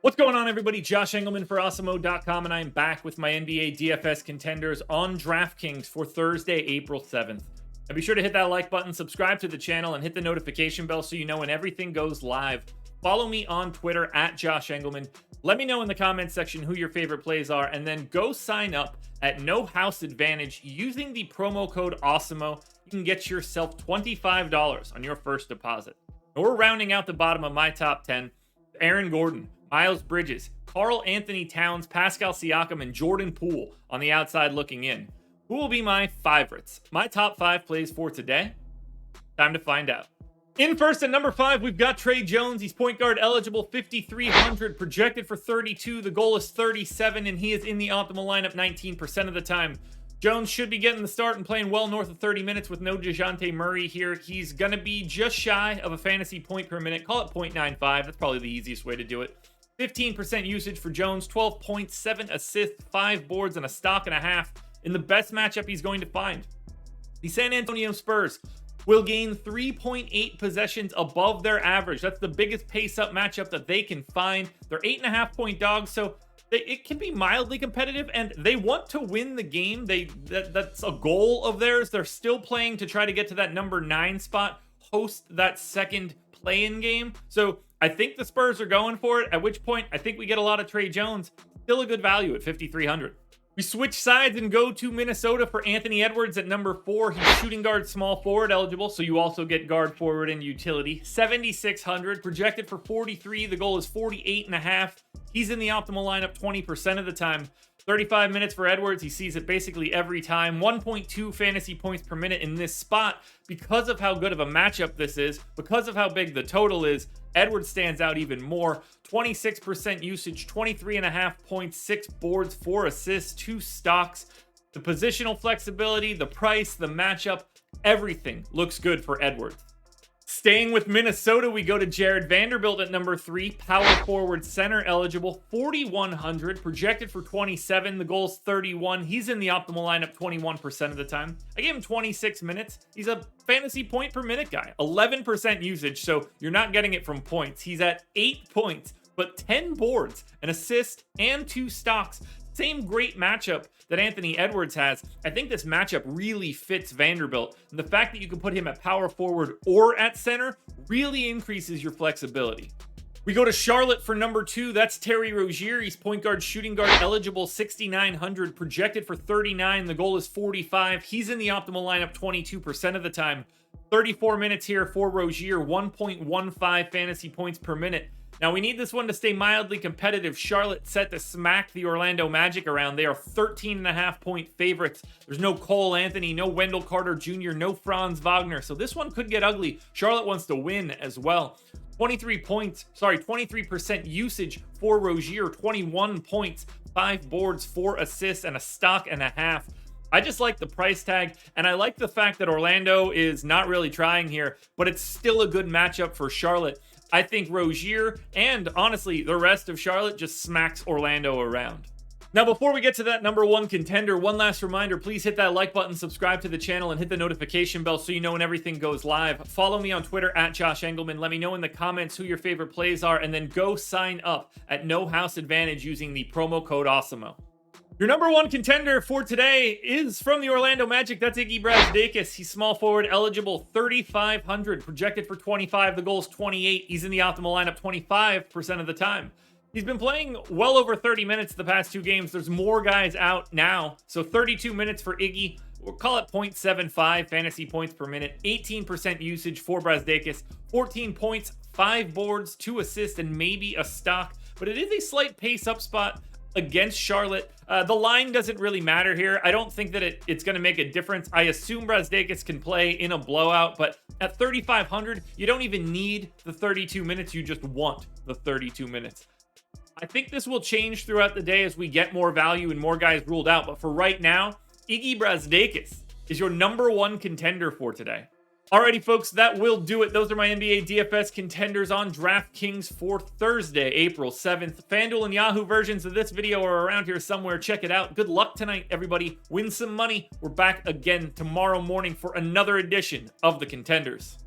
What's going on, everybody? Josh Engleman for Awesemo.com, and I am back with my NBA DFS contenders on DraftKings for Thursday, April 7th. And be sure to hit that like button, subscribe to the channel, and hit the notification bell so you know when everything goes live. Follow me on Twitter at Josh Engleman. Let me know in the comments section who your favorite plays are, and then go sign up at No House Advantage using the promo code Awesemo. You can get yourself $25 on your first deposit. And we're rounding out the bottom of my top 10. Aaron Gordon, Miles Bridges, Karl Anthony Towns, Pascal Siakam, and Jordan Poole on the outside looking in. Who will be my favorites? My top 5 plays for today? Time to find out. In first at number 5, we've got Tre Jones. He's point guard eligible, 5,300, projected for 32. The goal is 37, and he is in the optimal lineup 19% of the time. Jones should be getting the start and playing well north of 30 minutes with no DeJounte Murray here. He's going to be just shy of a fantasy point per minute. Call it 0.95. That's probably the easiest way to do it. 15% usage for Jones, 12 points, 7 assists, 5 boards, and a stock and a half in the best matchup he's going to find. The San Antonio Spurs will gain 3.8 possessions above their average. That's the biggest pace-up matchup that they can find. They're 8.5-point dogs, so it can be mildly competitive, and they want to win the game. That's a goal of theirs. They're still playing to try to get to that number 9 spot, host that second play-in game. So I think the Spurs are going for it, at which point I think we get a lot of Tre Jones. Still a good value at 5,300. We switch sides and go to Minnesota for Anthony Edwards at number 4. He's shooting guard, small forward eligible, so you also get guard, forward, and utility. 7,600, projected for 43. The goal is 48.5. He's in the optimal lineup 20% of the time. 35 minutes for Edwards. He sees it basically every time. 1.2 fantasy points per minute in this spot. Because of how good of a matchup this is, because of how big the total is, Edwards stands out even more. 26% usage, 23.5 points, 6 boards, 4 assists, 2 stocks. The positional flexibility, the price, the matchup, everything looks good for Edwards. Staying with Minnesota, we go to Jared Vanderbilt at number 3, power forward center eligible, 4,100, projected for 27. The goal's 31. He's in the optimal lineup 21% of the time. I gave him 26 minutes. He's a fantasy point per minute guy, 11% usage, so you're not getting it from points. He's at 8 points, but 10 boards, an assist, and 2 stocks. Same great matchup that Anthony Edwards has. I think this matchup really fits Vanderbilt. And the fact that you can put him at power forward or at center really increases your flexibility. We go to Charlotte for number 2. That's Terry Rozier. He's point guard, shooting guard eligible, 6,900, projected for 39. The goal is 45. He's in the optimal lineup 22% of the time. 34 minutes here for Rozier, 1.15 fantasy points per minute. Now, we need this one to stay mildly competitive. Charlotte set to smack the Orlando Magic around. They are 13.5-point favorites. There's no Cole Anthony, no Wendell Carter Jr., no Franz Wagner. So this one could get ugly. Charlotte wants to win as well. 23% usage for Rozier, 21 points, 5 boards, 4 assists, and a stock and a half. I just like the price tag, and I like the fact that Orlando is not really trying here, but it's still a good matchup for Charlotte. I think Rozier and, honestly, the rest of Charlotte just smacks Orlando around. Now, before we get to that number 1 contender, one last reminder, please hit that like button, subscribe to the channel, and hit the notification bell so you know when everything goes live. Follow me on Twitter at Josh Engleman. Let me know in the comments who your favorite plays are, and then go sign up at No House Advantage using the promo code Awesemo. Your number 1 contender for today is from the Orlando Magic. That's Iggy Brazdeikis. He's small forward eligible, 3,500, projected for 25. The goal's 28. He's in the optimal lineup 25% of the time. He's been playing well over 30 minutes the past 2 games. There's more guys out now. So 32 minutes for Iggy. We'll call it 0.75 fantasy points per minute. 18% usage for Brazdeikis. 14 points, 5 boards, 2 assists, and maybe a stock. But it is a slight pace-up spot against Charlotte. The line doesn't really matter here. I don't think that it's going to make a difference. I assume Brazdeikis can play in a blowout, but at 3,500, you don't even need the 32 minutes. You just want the 32 minutes. I think this will change throughout the day as we get more value and more guys ruled out. But for right now, Iggy Brazdeikis is your number 1 contender for today. Alrighty, folks, that will do it. Those are my NBA DFS contenders on DraftKings for Thursday, April 7th. FanDuel and Yahoo versions of this video are around here somewhere. Check it out. Good luck tonight, everybody. Win some money. We're back again tomorrow morning for another edition of the Contenders.